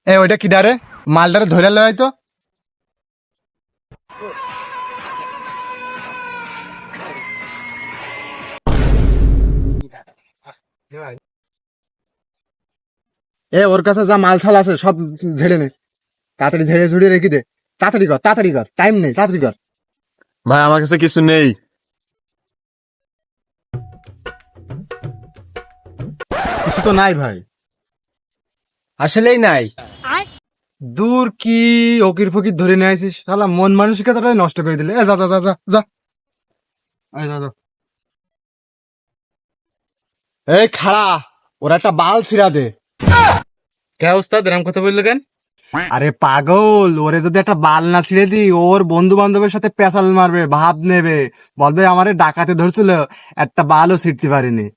এ ওইটা কি ডারে মালটারে ধরে লয় তো এ ওর কাছে যা মাল ছাল আছে সব ঝেড়ে নে, তাড়াতাড়ি ঝেড়ে ঝুড়িয়ে রেখে দে। তাড়াতাড়ি কর টাইম নেই, তাড়াতাড়ি কর। ভাই আমার কাছে কিছু নেই। কিছু তো নাই ভাই, আসলেই নাই। দূর কি ওকির ফকির ধরে নিয়ে আসিস, শালা মন মানসিকতাটাই নষ্ট করে দিলে। এ যা যা যা যা যা। এই যা, যা। এই খাড়া, ওরা একটা বাল ছিড়া দে। কে উস্তাদ এরকম কথা বললো কেন? আরে পাগল, ওরে যদি একটা বাল না ছিঁড়ে দি, ওর বন্ধু বান্ধবের সাথে পেঁচাল মারবে, ভাব নেবে, বলবে আমারে ডাকাতে ধরছিল, একটা বালও ছিঁড়তে পারিনি।